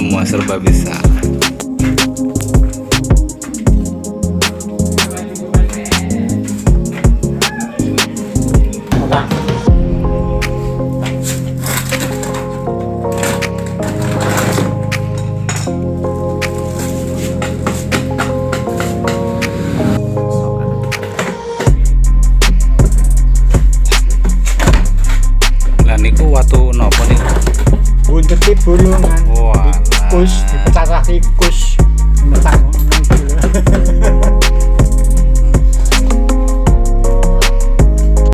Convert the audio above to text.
semua serba bisa. Niku watu nopo nih? Buntut bulungan. Wah, Tikus, dipecah tikus.